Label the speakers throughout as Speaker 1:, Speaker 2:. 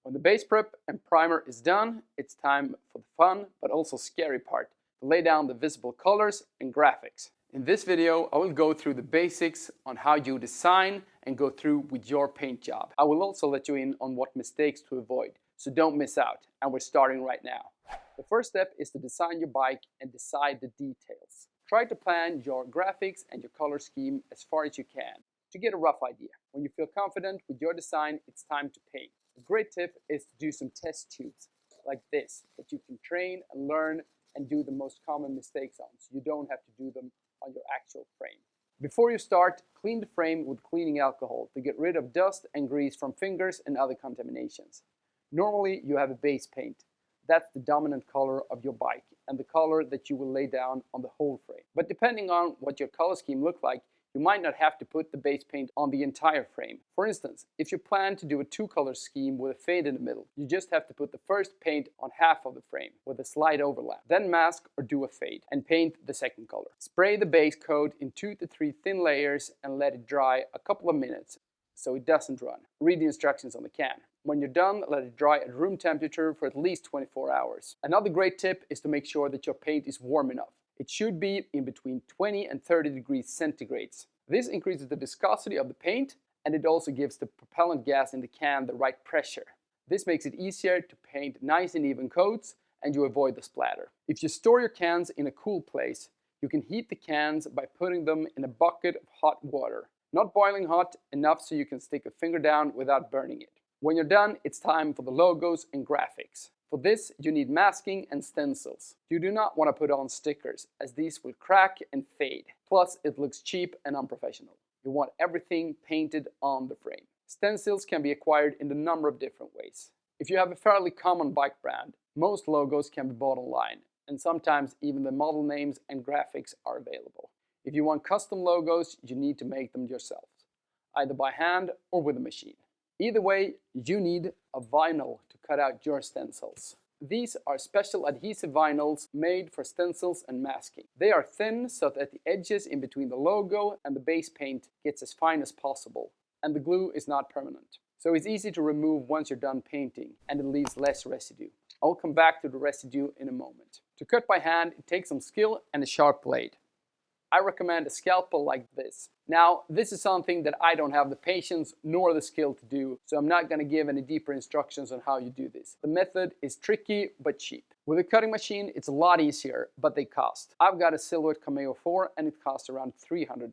Speaker 1: When the base prep and primer is done, it's time for the fun but also scary part, to lay down the visible colors and graphics. In this video, I will go through the basics on how you design and go through with your paint job. I will also let you in on what mistakes to avoid, so don't miss out, and we're starting right now. The first step is to design your bike and decide the details. Try to plan your graphics and your color scheme as far as you can to get a rough idea. When you feel confident with your design, it's time to paint. A great tip is to do some test tubes like this that you can train and learn and do the most common mistakes on, so you don't have to do them on your actual frame. Before you start, clean the frame with cleaning alcohol to get rid of dust and grease from fingers and other contaminations. Normally you have a base paint. That's the dominant color of your bike and the color that you will lay down on the whole frame. But depending on what your color scheme looks like, you might not have to put the base paint on the entire frame. For instance, if you plan to do a two-color scheme with a fade in the middle, you just have to put the first paint on half of the frame with a slight overlap. Then mask or do a fade and paint the second color. Spray the base coat in 2 to 3 thin layers and let it dry a couple of minutes so it doesn't run. Read the instructions on the can. When you're done, let it dry at room temperature for at least 24 hours. Another great tip is to make sure that your paint is warm enough. It should be in between 20 and 30 degrees centigrades. This increases the viscosity of the paint, and it also gives the propellant gas in the can the right pressure. This makes it easier to paint nice and even coats, and you avoid the splatter. If you store your cans in a cool place, you can heat the cans by putting them in a bucket of hot water. Not boiling hot, enough so you can stick a finger down without burning it. When you're done, it's time for the logos and graphics. For this, you need masking and stencils. You do not want to put on stickers, as these will crack and fade. Plus, it looks cheap and unprofessional. You want everything painted on the frame. Stencils can be acquired in a number of different ways. If you have a fairly common bike brand, most logos can be bought online, and sometimes even the model names and graphics are available. If you want custom logos, you need to make them yourself, either by hand or with a machine. Either way, you need a vinyl to cut out your stencils. These are special adhesive vinyls made for stencils and masking. They are thin so that the edges in between the logo and the base paint gets as fine as possible, and the glue is not permanent. So it's easy to remove once you're done painting, and it leaves less residue. I'll come back to the residue in a moment. To cut by hand, it takes some skill and a sharp blade. I recommend a scalpel like this. Now, this is something that I don't have the patience nor the skill to do, so I'm not going to give any deeper instructions on how you do this. The method is tricky but cheap. With a cutting machine, it's a lot easier, but they cost. I've got a Silhouette Cameo 4 and it costs around $300.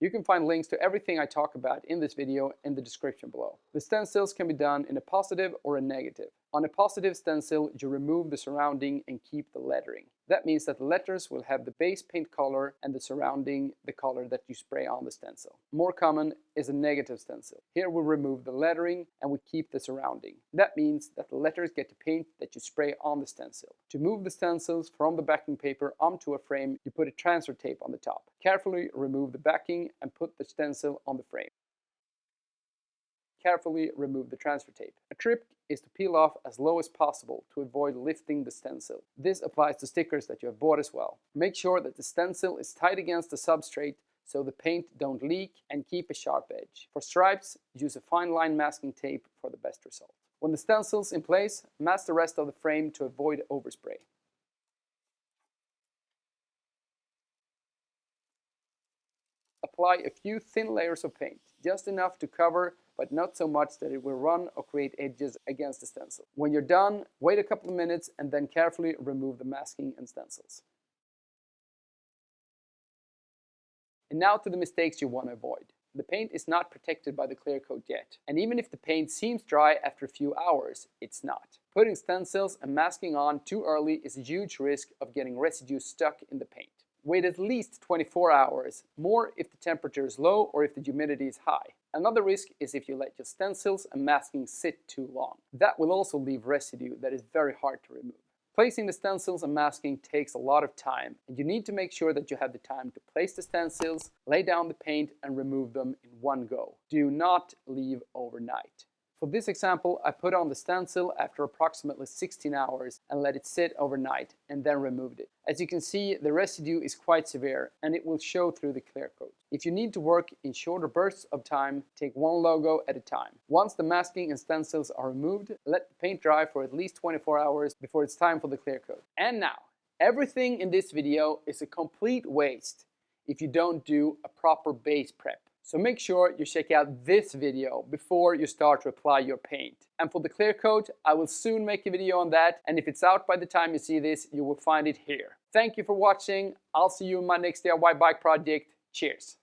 Speaker 1: You can find links to everything I talk about in this video in the description below. The stencils can be done in a positive or a negative. On a positive stencil, you remove the surrounding and keep the lettering. That means that the letters will have the base paint color and the surrounding the color that you spray on the stencil. More common is a negative stencil. Here we remove the lettering and we keep the surrounding. That means that the letters get the paint that you spray on the stencil. To move the stencils from the backing paper onto a frame, you put a transfer tape on the top. Carefully remove the backing and put the stencil on the frame. Carefully remove the transfer tape. A trick is to peel off as low as possible to avoid lifting the stencil. This applies to stickers that you have bought as well. Make sure that the stencil is tight against the substrate so the paint don't leak, and keep a sharp edge. For stripes, use a fine line masking tape for the best result. When the stencil's in place, mask the rest of the frame to avoid overspray. Apply a few thin layers of paint, just enough to cover, but not so much that it will run or create edges against the stencil. When you're done, wait a couple of minutes and then carefully remove the masking and stencils. And now to the mistakes you want to avoid. The paint is not protected by the clear coat yet, and even if the paint seems dry after a few hours, it's not. Putting stencils and masking on too early is a huge risk of getting residue stuck in the paint. Wait at least 24 hours, more if the temperature is low or if the humidity is high. Another risk is if you let your stencils and masking sit too long. That will also leave residue that is very hard to remove. Placing the stencils and masking takes a lot of time, and you need to make sure that you have the time to place the stencils, lay down the paint, and remove them in one go. Do not leave overnight. For this example, I put on the stencil after approximately 16 hours and let it sit overnight and then removed it. As you can see, the residue is quite severe and it will show through the clear coat. If you need to work in shorter bursts of time, take one logo at a time. Once the masking and stencils are removed, let the paint dry for at least 24 hours before it's time for the clear coat. And now, everything in this video is a complete waste if you don't do a proper base prep. So make sure you check out this video before you start to apply your paint. And for the clear coat, I will soon make a video on that, and if it's out by the time you see this, you will find it here. Thank you for watching. I'll see you in my next DIY bike project. Cheers!